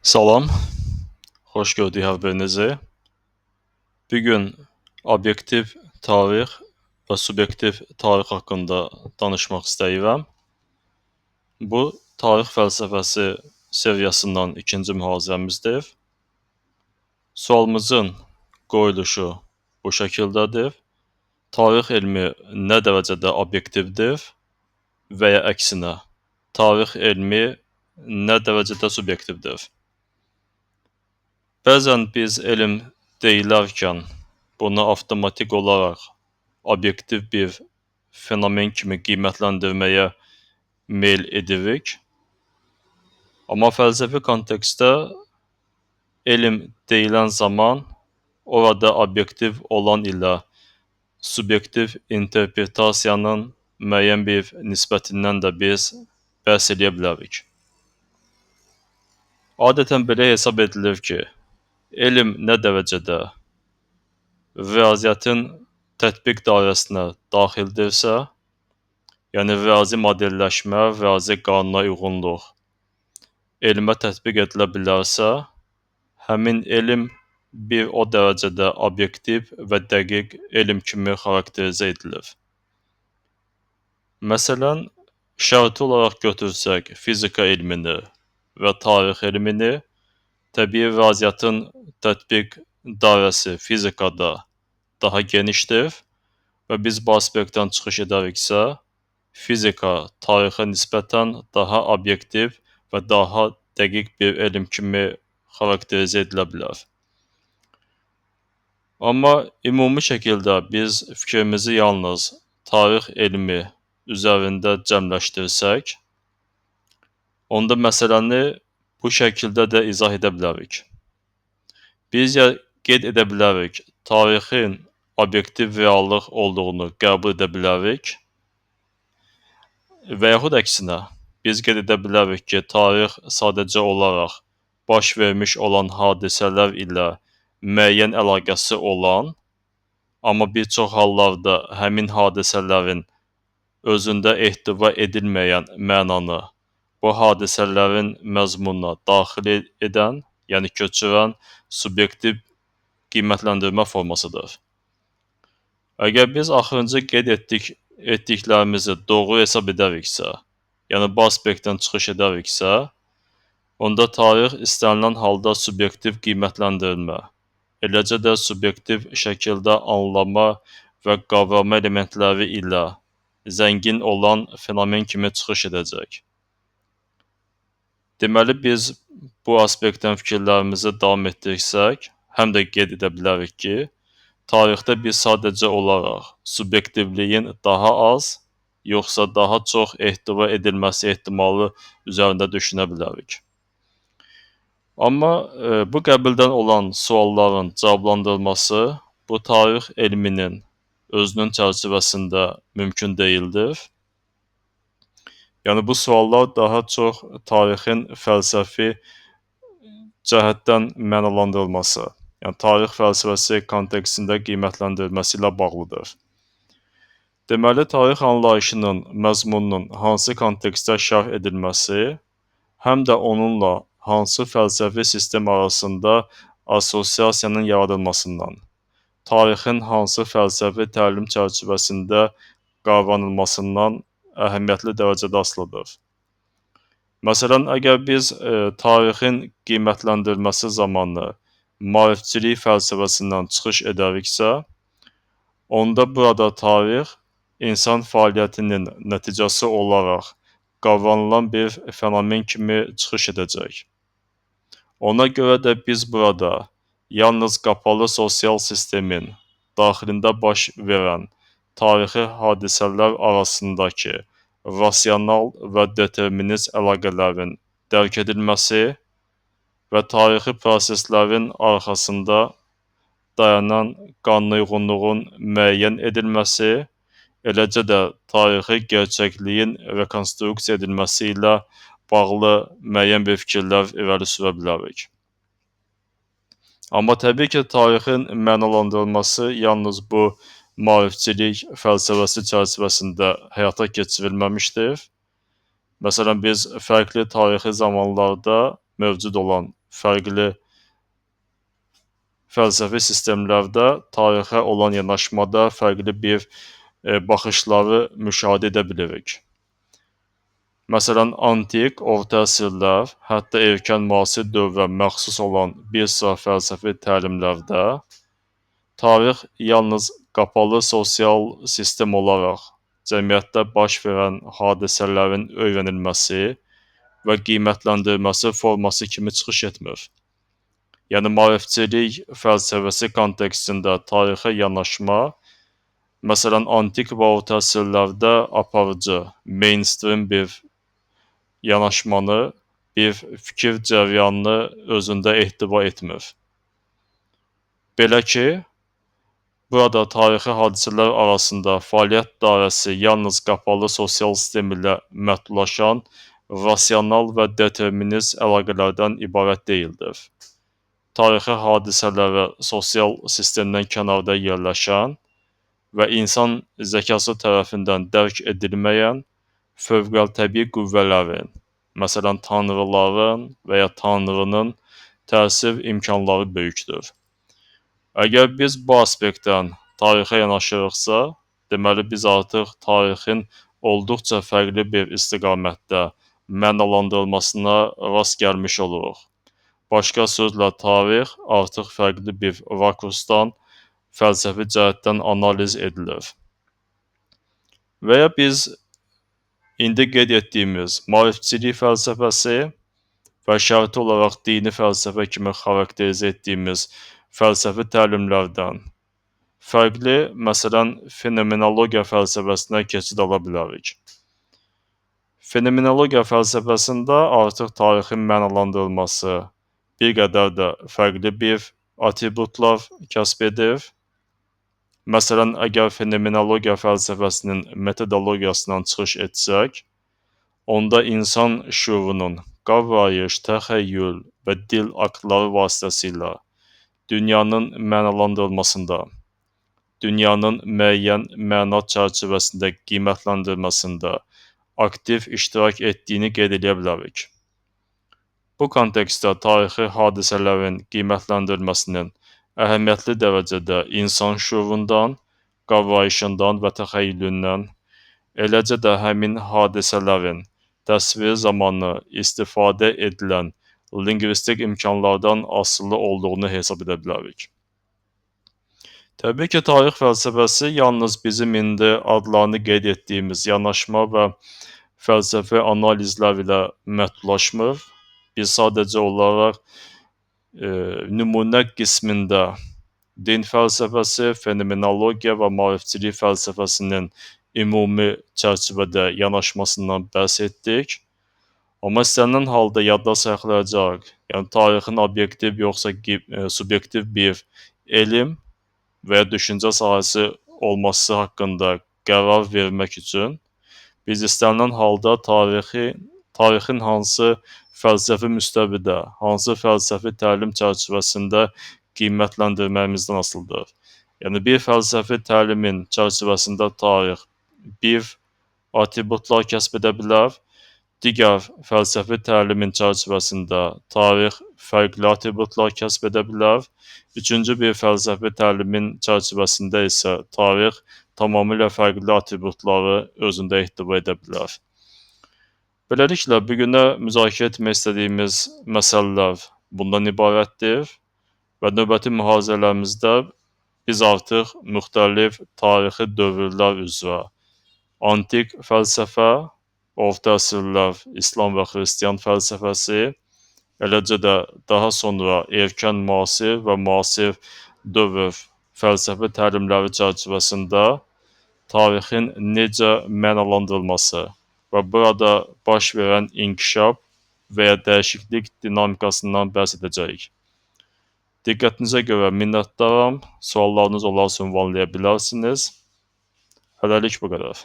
Salam, xoş gördük hər birinizi. Bu gün obyektiv tarix və subyektiv tarix haqqında danışmaq istəyirəm. Bu tarix fəlsəfəsi seriyasından ikinci mühazirəmizdir. Sualımızın qoyuluşu bu şəkildədir. Tarix elmi nə dərəcədə obyektivdir və ya əksinə, tarix elmi nə dərəcədə subyektivdir? Bəzən biz elm deyilərkən bunu avtomatik olaraq obyektiv bir fenomen kimi qiymətləndirməyə meyl edirik. Amma fəlsəfi kontekstdə elm deyilən zaman orada obyektiv olan ilə subyektiv interpretasiyanın müəyyən bir nisbətindən də biz bəhs edə bilərik. Adətən belə hesab edilir ki, elm nə dərəcədə riyaziyyatın tətbiq dairəsinə daxildirsə, yəni riyazi modelləşmə, riyazi qanuna uyğunluq elmə tətbiq edilə bilərsə, həmin elm bir o dərəcədə obyektiv və dəqiq elm kimi xarakterizə edilir. Məsələn, şərti olaraq götürsək fizika elmini və tarix elmini, təbii riyaziyyatın tətbiq dairəsi fizikada daha genişdir və biz bu aspektdən çıxış edəriksə, fizika tarixə nisbətən daha obyektiv və daha dəqiq bir elm kimi xarakterizə edilə bilər. Amma ümumi şəkildə biz fikrimizi yalnız tarix elmi üzərində cəmləşdirsək, onda məsələni bu şəkildə də izah edə bilərik. Biz ya qeyd edə bilərik, tarixin obyektiv reallıq olduğunu qəbul edə bilərik və yaxud əksinə, biz qeyd edə bilərik ki, tarix sadəcə olaraq baş vermiş olan hadisələr ilə müəyyən əlaqəsi olan, amma bir çox hallarda həmin hadisələrin özündə ehtiva edilməyən mənanı bu hadisələrin məzmununa daxil edən, yəni köçürən subyektiv qiymətləndirmə formasıdır. Əgər biz axırıncı qeyd etdiklərimizi doğru hesab edəriksə, yəni bu aspektdən çıxış edəriksə, onda tarix istənilən halda subyektiv qiymətləndirilmə, eləcə də subyektiv şəkildə anlama və qavrama elementləri ilə zəngin olan fenomen kimi çıxış edəcək. Deməli, biz bu aspektdən fikirlərimizi davam etdirsək, həm də qeyd edə bilərik ki, tarixdə biz sadəcə olaraq subyektivliyin daha az, yoxsa daha çox ehtiva edilməsi ehtimalı üzərində düşünə bilərik. Amma bu qəbildən olan sualların cavablandırılması bu tarix elminin özünün çərçivəsində mümkün deyildir. Yəni bu suallar daha çox tarixin fəlsəfi cəhətdən mənalandırılması, yəni tarix fəlsəfəsi kontekstində qiymətləndirilməsi ilə bağlıdır. Deməli, tarix anlayışının məzmununun hansı kontekstdə şərh edilməsi, həm də onunla hansı fəlsəfi sistem arasında assosiasiyanın yaradılmasından, tarixin hansı fəlsəfi təlim çərçivəsində qavranılmasından əhəmiyyətli dərəcədə asılıdır. Məsələn, əgər biz tarixin qiymətləndirilməsi zamanı maarifçilik fəlsəfəsindən çıxış edəriksə, onda burada tarix insan fəaliyyətinin nəticəsi olaraq qavranılan bir fenomen kimi çıxış edəcək. Ona görə də biz burada yalnız qapalı sosial sistemin daxilində baş verən tarixi hadisələr arasındakı rasional və determinist əlaqələrin dərk edilməsi və tarixi proseslərin arxasında dayanan qanunauyğunluğun müəyyən edilməsi, eləcə də tarixi gerçəkliyin rekonstruksiya edilməsi ilə bağlı müəyyən bir fikirlər irəli sürə bilərik. Amma təbii ki, tarixin mənalandırılması yalnız bu maarifçilik fəlsəfəsi çərçivəsində həyata keçirilməmişdir. Məsələn, biz fərqli tarixi zamanlarda mövcud olan fərqli fəlsəfi sistemlərdə tarixə olan yanaşmada fərqli bir baxışları müşahidə edə bilirik. Məsələn, antik, orta əsrlər, hətta erkən müasir dövrə məxsus olan bir sıra fəlsəfi təlimlərdə tarix yalnız qapalı sosial sistem olaraq cəmiyyətdə baş verən hadisələrin öyrənilməsi və qiymətləndirilməsi forması kimi çıxış etmir. Yəni, maarifçilik fəlsəfəsi kontekstində tarixə yanaşma, məsələn, antik və orta əsrlərdə aparıcı, mainstream bir yanaşmanı, bir fikir cəryanını özündə ehtiva etmir. Belə ki, burada tarixi hadisələr arasında fəaliyyət dairəsi yalnız qapalı sosial sistem ilə məhdudlaşan rasional və determinist əlaqələrdən ibarət deyildir. Tarixi hadisələrə sosial sistemdən kənarda yerləşən və insan zəkası tərəfindən dərk edilməyən fövqəltəbii qüvvələrin, məsələn, tanrıların və ya tanrının təsir imkanları böyükdür. Əgər biz bu aspektdən tarixə yanaşırıqsa, deməli biz artıq tarixin olduqca fərqli bir istiqamətdə mənalandırılmasına rast gəlmiş oluruq. Başqa sözlə, tarix artıq fərqli bir rakursdan, fəlsəfi cəhətdən analiz edilir. Və ya biz indi qeyd etdiyimiz maarifçilik fəlsəfəsi və şərti olaraq dini fəlsəfə kimi xarakterizə etdiyimiz fəlsəfi təlimlərdən fərqli, məsələn, fenomenologiya fəlsəfəsinə keçid ala bilərik. Fenomenologiya fəlsəfəsində artıq tarixin mənalandırılması bir qədər də fərqli bir atributlar kəsb edir. Məsələn, əgər fenomenologiya fəlsəfəsinin metodologiyasından çıxış etsək, onda insan şüurunun qavrayış, təxəyyül və dil aktları vasitəsilə dünyanın mənalandırılmasında, dünyanın müəyyən məna çərçivəsində qiymətləndirilməsində aktiv iştirak etdiyini qeyd edə bilərik. Bu kontekstdə tarixi hadisələrin qiymətləndirilməsinin əhəmiyyətli dərəcədə insan şüurundan, qavrayışından və təxəyyülündən, eləcə də həmin hadisələrin təsviri zamanı istifadə edilən lingvistik imkanlardan asılı olduğunu hesab edə bilərik. Təbii ki, tarix fəlsəfəsi yalnız bizim indi adlarını qeyd etdiyimiz yanaşma və fəlsəfi analizlər ilə məhdudlaşmır. Biz sadəcə olaraq nümunə qismində din fəlsəfəsi, fenomenologiya və maarifçilik fəlsəfəsinin ümumi çərçivədə yanaşmasından bəhs etdik. Amma istənilən halda yadda saxlayacaq, yəni tarixin obyektiv yoxsa subyektiv bir elm və ya düşüncə sahəsi olması haqqında qərar vermək üçün biz istənilən halda tarixin hansı fəlsəfi müstəvidə, hansı fəlsəfi təlim çərçivəsində qiymətləndirməyimizdən asılıdır. Yəni, bir fəlsəfi təlimin çərçivəsində tarix bir atributlar kəsb edə bilər, digər fəlsəfi təlimin çərçivəsində tarix fərqli atributlar kəsb edə bilər, üçüncü bir fəlsəfi təlimin çərçivəsində isə tarix tamamilə fərqli atributları özündə ehtiva edə bilər. Beləliklə, bugünə müzakirə etmək istədiyimiz məsələlər bundan ibarətdir və növbəti mühazirələrimizdə biz artıq müxtəlif tarixi dövrlər üzrə antik fəlsəfə, orta əsrlər İslam və Xristian fəlsəfəsi, eləcə də daha sonra erkən müasir və müasir dövr fəlsəfi təlimləri çərçivəsində tarixin necə mənalandırılması və burada baş verən inkişaf və ya dəyişiklik dinamikasından bəhs edəcəyik. Diqqətinizə görə minnətdaram. Suallarınız olarsa ünvanlaya bilərsiniz. Hələlik bu qədər.